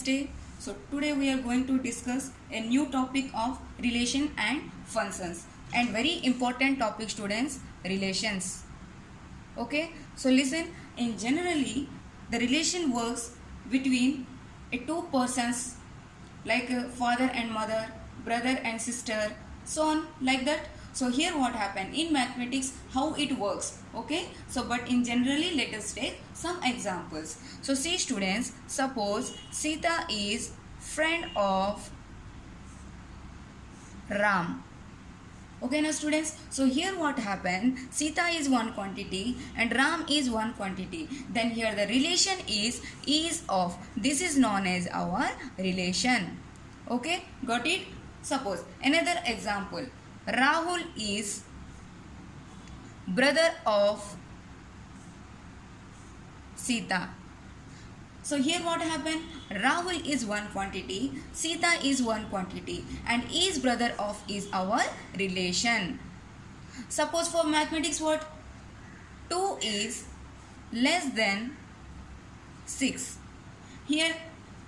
Wednesday. So today we are going to discuss a new topic of relation and functions, and very important topic, students, relations. Okay, so listen, in generally the relation works between two persons like father and mother, brother and sister, so on like that. So here what happened in mathematics, how it works. Okay, so but in generally let us take some examples. So see students, suppose Sita is friend of Ram. Okay now students, so here what happened, Sita is one quantity and Ram is one quantity. Then here the relation is of. This is known as our relation. Okay, got it? Suppose another example, Rahul is brother of Sita. So here what happened, Rahul is one quantity, Sita is one quantity, and is brother of is our relation. Suppose for mathematics what, 2 is less than 6. Here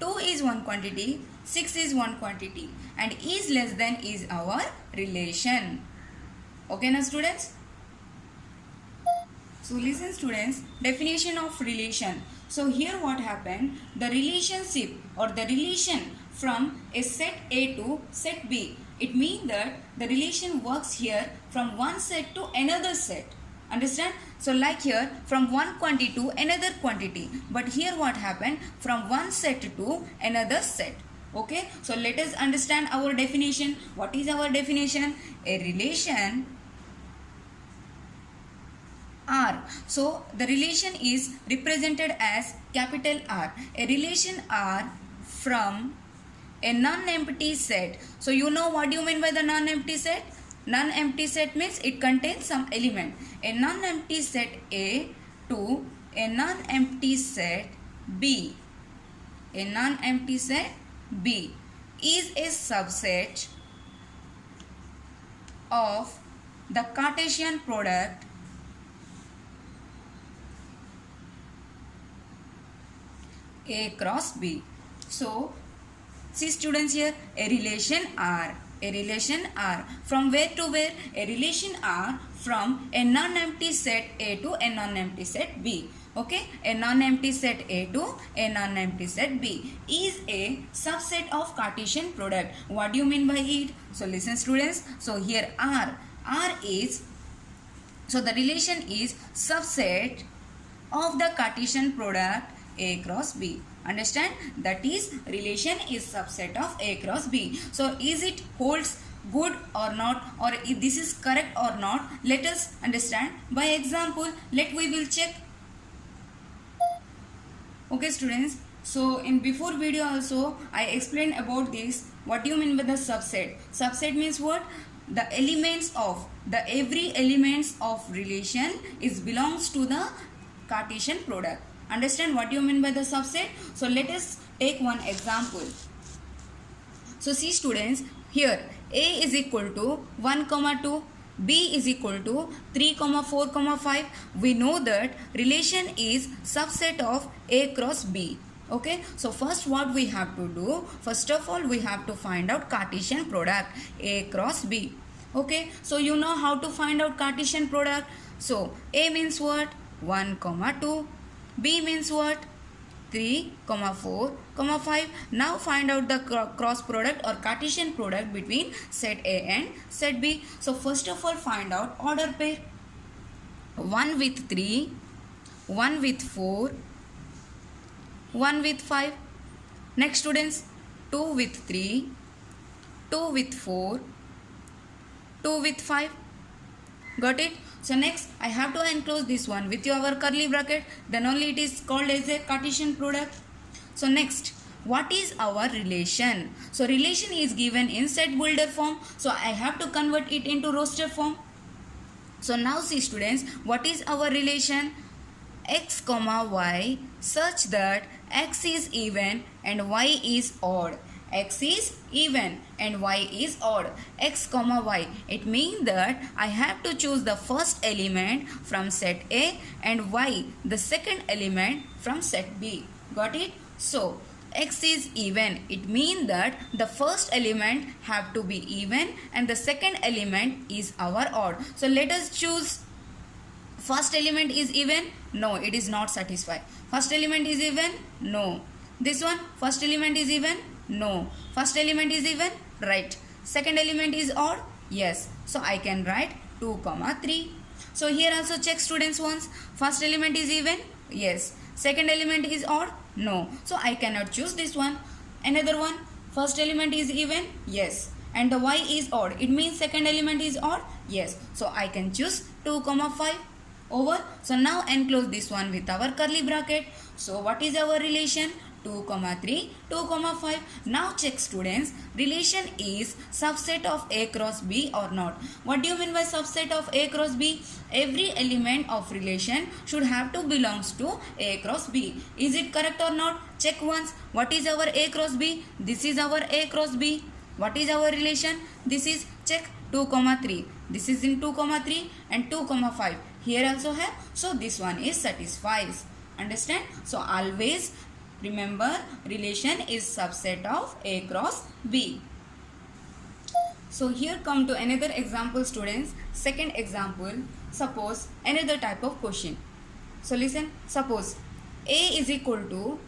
2 is one quantity, 6 is one quantity, and is less than is our relation. Okay now students? So listen students, definition of relation. So here what happened, the relationship or the relation from a set A to set B. It means that the relation works here from one set to another set. Understand? So like here from one quantity to another quantity. But here what happened, from one set to another set. Okay, so let us understand our definition. What is our definition? A relation R. So the relation is represented as capital R. A relation R from a non-empty set. So you know what do you mean by the non-empty set? Non-empty set means it contains some element. A non-empty set A to a non-empty set B. A non-empty set B is a subset of the Cartesian product A cross B. So see students here, a relation R. A relation R. From where to where? A relation R from a non-empty set A to a non-empty set B. Okay, a non-empty set A to a non-empty set B is a subset of Cartesian product. What do you mean by it? So listen students, so here R is, so the relation is subset of the Cartesian product A cross B. Understand? That is, relation is subset of A cross B. So is it holds good or not, or if this is correct or not, let us understand by example. We will check. Okay students, so in before video also I explained about this. What do you mean by the subset? Subset means what? The elements of every elements of relation is belongs to the Cartesian product. Understand what you mean by the subset? So let us take one example. So see students, here A is equal to 1, 2, B is equal to 3, 4, 5. We know that relation is subset of A cross B. Okay, so first what we have to do, first of all we have to find out Cartesian product A cross B. Okay, so you know how to find out Cartesian product. So A means what? 1, 2. B means what? 3, 4, 5. Now find out the cross product or Cartesian product between set A and set B. So first of all find out order pair. 1 with 3, 1 with 4, 1 with 5. Next students, 2 with 3, 2 with 4, 2 with 5. Got it? So next I have to enclose this one with your curly bracket, then only it is called as a Cartesian product. So next, what is our relation? So relation is given in set builder form, so I have to convert it into roster form. So now see students, what is our relation? X, y such that X is even and Y is odd. X is even and Y is odd. X, Y. It means that I have to choose the first element from set A and Y the second element from set B. Got it? So x is even, it means that the first element have to be even and the second element is our odd. So let us choose. First element is even, no, it is not satisfied. First element is even, no. This one, first element is even, no. First element is even, right. Second element is odd, yes. So I can write 2, 3. So here also check students once. First element is even, yes. Second element is odd, no. So I cannot choose this one. Another one, first element is even, yes. And the y is odd, it means second element is odd, yes. So I can choose 2, 5. Over. So now enclose this one with our curly bracket. So what is our relation? 2, 3, 2, 5. Now check students, relation is subset of A cross B or not. What do you mean by subset of A cross B? Every element of relation should have to belongs to A cross B. Is it correct or not? Check once. What is our A cross B? This is our A cross B. What is our relation? This is, check, 2, 3. This is in 2, 3 and 2, 5. Here also have. So this one is satisfies. Understand? So always remember, relation is subset of A cross B. So here come to another example students. Second example, suppose another type of question. So listen, suppose A is equal to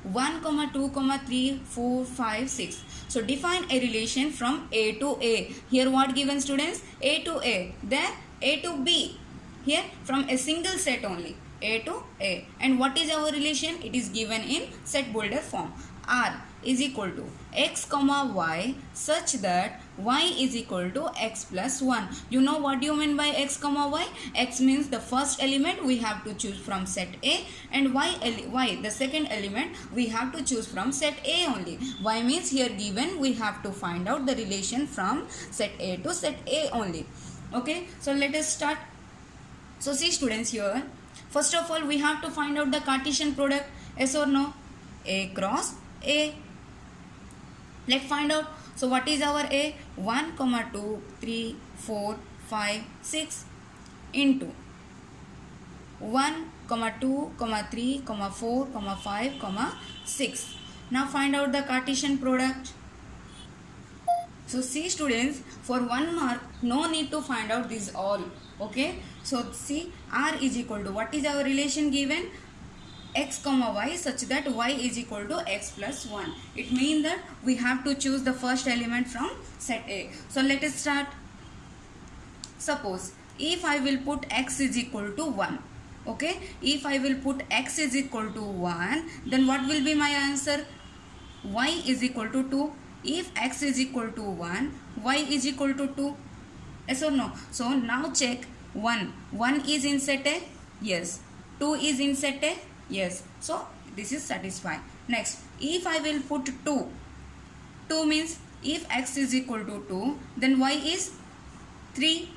1, 2, 3, 4, 5, 6. So define a relation from A to A. Here what given students? A to A. Then A to B. Here from a single set only. A to A. And what is our relation? It is given in set builder form. R is equal to x comma y such that y is equal to x plus 1. You know what do you mean by x comma y? X means the first element we have to choose from set A, and y the second element we have to choose from set A only. Y means here given we have to find out the relation from set A to set A only. Okay, so let us start. So see students here, first of all we have to find out the Cartesian product. Yes or no? A cross A. Let's find out. So what is our A? 1, 2, 3, 4, 5, 6 into 1, 2, 3, 4, 5, 6. Now find out the Cartesian product. So see students, for 1 mark, no need to find out this all. Okay. So see, R is equal to, what is our relation given? X comma y such that y is equal to x plus 1. It means that we have to choose the first element from set A. So let us start. Suppose if I will put x is equal to 1. Okay. If I will put x is equal to 1, then what will be my answer? Y is equal to 2. If x is equal to 1, y is equal to 2. Yes or no? So now check. 1 is in set A, yes. 2 is in set A, yes. So this is satisfied. Next, if I will put 2 means if x is equal to 2, then y is 3.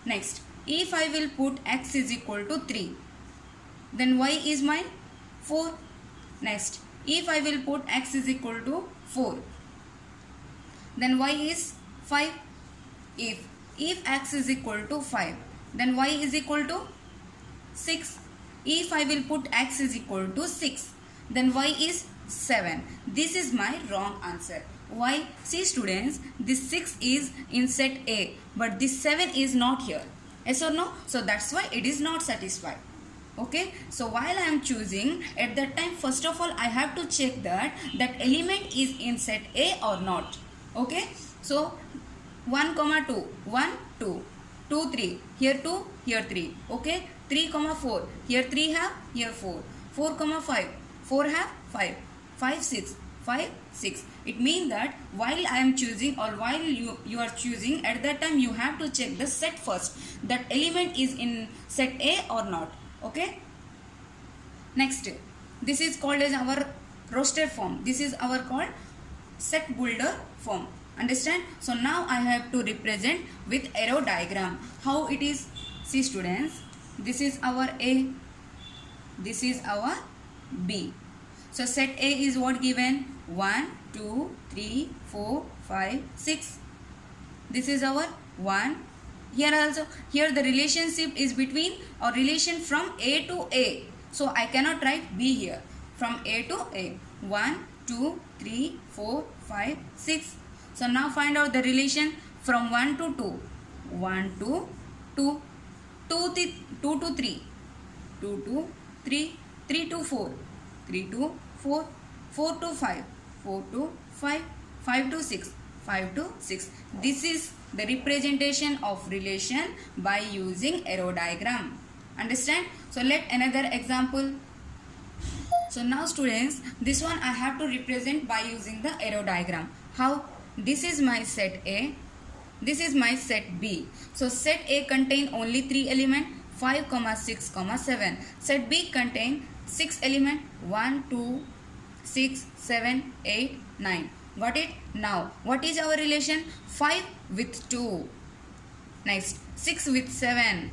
Next, if I will put x is equal to 3, then y is my 4. Next, if I will put x is equal to 4, then y is 5. If x is equal to 5, then y is equal to 6. If I will put x is equal to 6, then y is 7. This is my wrong answer. Why? See students, this 6 is in set A, but this 7 is not here. Yes or no? So that's why it is not satisfied. Okay. So while I am choosing, at that time, first of all, I have to check that element is in set A or not. Okay. So 1, 2, 1, 2, 2, 3, here 2, here 3, okay, 3, 4, here 3 have, here 4, 4, 5, 4 have, 5, 5, 6, 5, 6. It means that while I am choosing or while you are choosing, at that time you have to check the set first, that element is in set A or not, okay. Next, this is called as our roster form. This is our called set builder form. Understand? So now I have to represent with arrow diagram. How it is? See students, this is our A, this is our B. So set A is what given? 1, 2, 3, 4, 5, 6. This is our 1. Here also, here the relationship is between or relation from A to A. So I cannot write B here. From A to A. 1, 2, 3, 4, 5, 6. So now find out the relation from 1 to 2. 1 to 2, 2 to 3, 2 to 3, 3 to 4, 3 to 4, 4 to 5, 4 to 5, 5 to 6, 5 to 6. This is the representation of relation by using arrow diagram. Understand? So let another example. So now students, this one I have to represent by using the arrow diagram. How? This is my set A. This is my set B. So set A contain only 3 elements, 5, 6, 7. Set B contain 6 elements, 1, 2, 6, 7, 8, 9. Got it? Now, what is our relation? 5 with 2. Next, 6 with 7.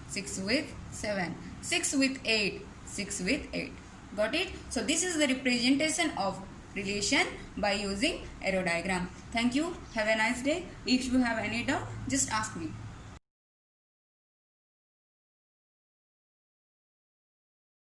6 with 7. 6 with 8. 6 with 8. Got it? So, this is the representation of relation by using arrow diagram. Thank you. Have a nice day. If you have any doubt, just ask me.